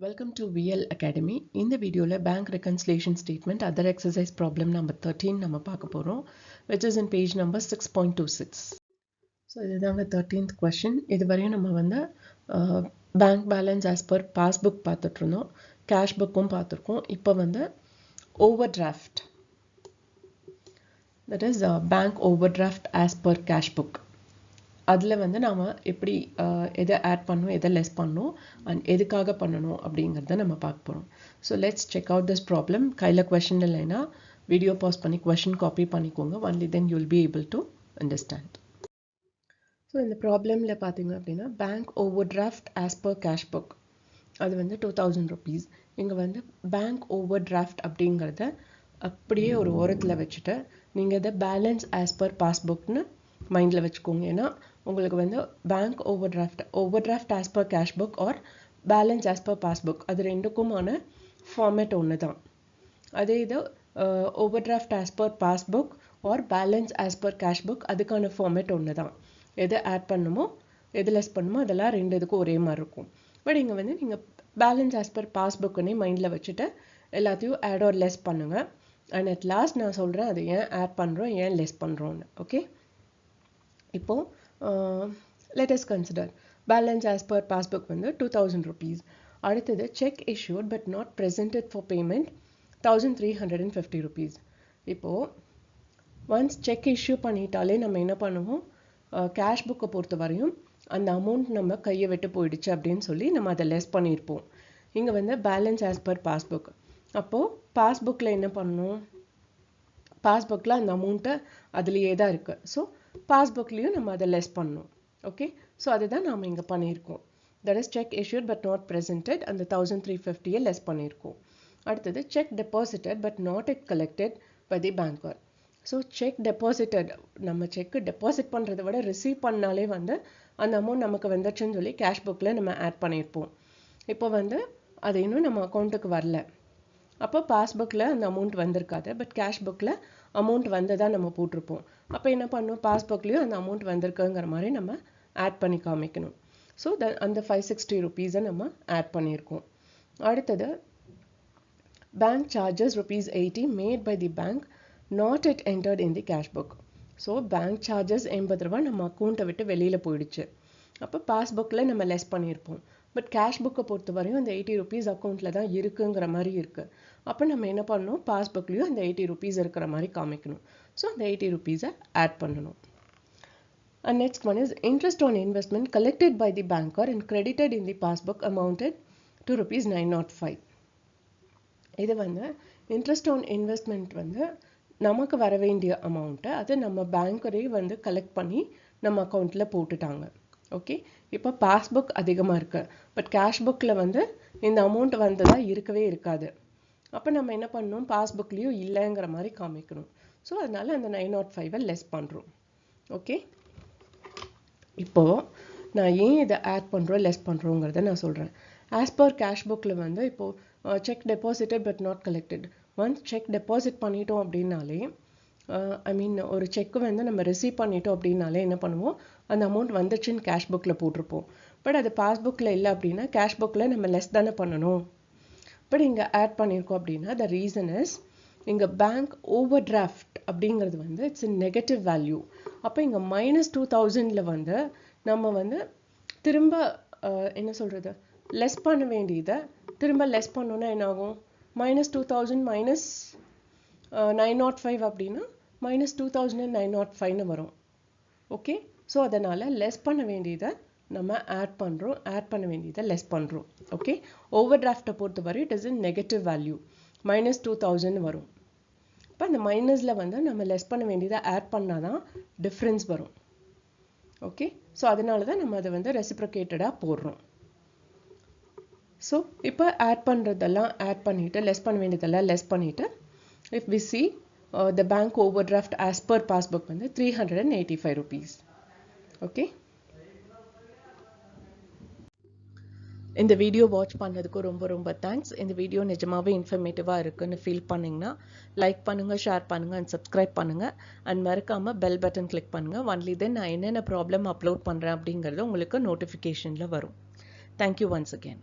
Welcome to VL Academy. In the video, bank reconciliation statement, other exercise problem number 13, which is in page number 6.26. So, this is the 13th question. This is bank balance as per passbook, cash book, now overdraft. That is bank overdraft as per cash book. அதில் நாம எப்படி எதை add பண்ணணும் எதை less பண்ணணும் and எதுக்காக பண்ணணும் அப்படிங்கிறத நம்ம பார்க்க போகிறோம். So let's check out this problem. கையில் கொஷின் இல்லைன்னா வீடியோ பாஸ் பண்ணி கொஷின் காப்பி பண்ணிக்கோங்க. Only then you'll be able to understand. So இந்த ப்ராப்ளமில் பார்த்தீங்க அப்படின்னா bank overdraft as per cash book அது 2000 rupees. இங்கே பேங்க் ஓவர் டிராஃப்ட் அப்படிங்கிறத அப்படியே ஒரு ஓரத்தில் வச்சுட்டு நீங்கள் இதை பேலன்ஸ் ஆஸ் பர் பாஸ்புக்னு மைண்டில் வச்சுக்கோங்க. ஏன்னா உங்களுக்கு bank overdraft as per cash book or balance as per passbook அது ரெண்டுக்குமான ஃபார்மேட் ஒன்று தான். அதே இது overdraft as per passbook or balance as per cash book அதுக்கான ஃபார்மேட் ஒன்று தான். எது ஆட் பண்ணுமோ எது லெஸ் பண்ணுமோ அதெல்லாம் ரெண்டு இதுக்கும் ஒரே மாதிரி இருக்கும். பட் இங்கே நீங்கள் பேலன்ஸ் ஆஸ் பர் பாஸ்புக்குன்னே மைண்டில் வச்சுட்டு எல்லாத்தையும் ஆட் ஆர் லெஸ் பண்ணுங்கள். அண்ட் அட் லாஸ்ட் நான் சொல்கிறேன் அது ஏன் ஆட் பண்ணுறோம் ஏன் லெஸ் பண்ணுறோன்னு. ஓகே, இப்போ let us consider balance as per passbook 2000 rupees. அடுத்தது check issued but not presented for payment 1350 rupees. இப்போ once check issue பண்ணிட்டாலே நம்ம என்ன பண்ணுவோம், கேஷ் புக்கை பொறுத்த வரையும் அந்த அமௌண்ட் நம்ம கையை விட்டு போயிடுச்சு அப்படின்னு சொல்லி நம்ம அதை லெஸ் பண்ணியிருப்போம். இங்கே பேலன்ஸ் ஆஸ் பர் பாஸ்புக். அப்போது பாஸ்புக்கில் என்ன பண்ணணும், பாஸ்புக்கில் அந்த அமௌண்ட்டை அதுலேயே தான் இருக்குது. ஸோ பாஸ்புக்லேயும் நம்ம அதை லெஸ் பண்ணணும். ஓகே, ஸோ அதுதான் நாம் இங்கே பண்ணியிருக்கோம். That is cheque issued but not presented அந்த 1350 லெஸ் பண்ணியிருக்கோம். அடுத்தது cheque deposited but not it collected by the banker. So cheque deposited நம்ம செக்கு டெபாசிட் பண்ணுறதை விட ரிசீவ் பண்ணாலே அந்த அமௌண்ட் நமக்கு வந்துச்சுன்னு சொல்லி கேஷ் புக்கில் நம்ம ஆட் பண்ணியிருப்போம். இப்போ அது இன்னும் நம்ம அக்கௌண்ட்டுக்கு வரல. அப்போ பாஸ்புக்கில் அந்த அமௌண்ட் வந்திருக்காது, பட் கேஷ் புக்கில் அமௌண்ட் வந்ததாக நம்ம போட்டிருப்போம். அப்போ என்ன பண்ணணும், பாஸ்புக்லேயும் அந்த அமௌண்ட் வந்திருக்குங்கிற மாதிரி நம்ம ஆட் பண்ணி காமிக்கணும். ஸோ அந்த 560 rupees நம்ம ஆட் பண்ணியிருக்கோம். அடுத்தது bank charges ₹80 made by the bank not it entered in the cash book. So bank charges 80 ரூபா நம்ம அக்கௌண்ட்டை விட்டு வெளியில் போயிடுச்சு. அப்போ பாஸ்புக்கில் நம்ம லெஸ் பண்ணியிருப்போம். பட் கேஷ் புக்கை பொறுத்த வரையும் அந்த 80 rupees அக்கௌண்ட்டில் தான் இருக்குங்கிற மாதிரி இருக்குது. அப்போ நம்ம என்ன பண்ணணும், பாஸ்புக்லேயும் அந்த 80 rupees இருக்கிற மாதிரி காமிக்கணும். ஸோ அந்த 80 rupees ஆட் பண்ணணும். And next one is interest on investment collected by the banker and credited in the passbook amounted to ₹905. இது இன்ட்ரெஸ்ட் ஆன் இன்வெஸ்ட்மெண்ட் நமக்கு வர வேண்டிய அமௌண்ட்டை அது நம்ம பேங்கரே கலெக்ட் பண்ணி நம்ம அக்கௌண்ட்டில் போட்டுட்டாங்க. ஓகே, இப்போ பாஸ்புக் அதிகமாக இருக்குது, பட் கேஷ் புக்கில் இந்த அமௌண்ட் வந்ததாக இருக்கவே இருக்காது. அப்போ நம்ம என்ன பண்ணணும், பாஸ்புக்லேயும் இல்லைங்கிற மாதிரி காமிக்கணும். ஸோ அதனால் அந்த 905 லெஸ் பண்ணுறோம். ஓகே, இப்போது நான் ஏன் இதை ஆட் பண்ணுறோம் லெஸ் பண்ணுறோங்கிறத நான் சொல்கிறேன். ஆஸ் பர் கேஷ் புக்கில் இப்போது check deposited but not collected. Once check deposit பண்ணிட்டோம் அப்படின்னாலே ஒரு செக்கு நம்ம ரிசீவ் பண்ணிட்டோம் அப்படின்னாலே என்ன பண்ணுவோம், அந்த அமௌண்ட் வந்துச்சுன்னு கேஷ் புக்கில் போட்டிருப்போம். பட் அது பாஸ்புக்கில் இல்லை அப்படின்னா கேஷ் புக்கில் நம்ம லெஸ் தானே பண்ணணும். பட் இங்கே ஆட் பண்ணியிருக்கோம் அப்படின்னா த ரீசன் இஸ் இங்கே பேங்க் ஓவர் டிராஃப்ட் அப்படிங்கிறது இட்ஸ் எ நெகட்டிவ் வேல்யூ. அப்போ இங்கே -2000 நம்ம திரும்ப என்ன சொல்கிறது, லெஸ் பண்ண வேண்டியதை திரும்ப லெஸ் பண்ணோன்னா என்ன ஆகும், -2000 -905 அப்படின்னா -2905 வரும். ஓகே, ஸோ அதனால் லெஸ் பண்ண வேண்டியதை நம்ம ஆட் பண்ணுறோம், ஆட் பண்ண வேண்டியதை லெஸ் பண்ணுறோம். ஓகே, ஓவர் டிராஃப்டை பொறுத்த வரை it is in negative value, -2000 வரும். இப்போ அந்த மைனஸில் நம்ம லெஸ் பண்ண வேண்டியதை ஆட் பண்ணால் தான் டிஃப்ரென்ஸ் வரும். ஓகே, ஸோ அதனால தான் நம்ம அதை ரெசிப்ரோகேட்டடாக போடுறோம். ஸோ இப்போ ஆட் பண்ணுறதெல்லாம் ஆட் பண்ணிவிட்டு லெஸ் பண்ண வேண்டியதெல்லாம் லெஸ் பண்ணிவிட்டு if we see the bank overdraft as per passbook 385 rupees. Okay, இந்த வீடியோ வாட்ச் பண்ணதுக்கு ரொம்ப தேங்க்ஸ். இந்த வீடியோ நிஜமாவே இன்ஃபர்மேட்டிவாக இருக்குன்னு ஃபீல் பண்ணிங்கன்னா லைக் பண்ணுங்கள், ஷேர் பண்ணுங்கள் அண்ட் சப்ஸ்கிரைப் பண்ணுங்கள். அண்ட் மறக்காமல் பெல் பட்டன் கிளிக் பண்ணுங்கள். ஒன்லி தென் நான் என்னென்ன ப்ராப்ளம் அப்லோட் பண்ணுறேன் அப்படிங்கிறது உங்களுக்கு நோட்டிஃபிகேஷனில் வரும். Thank you once again.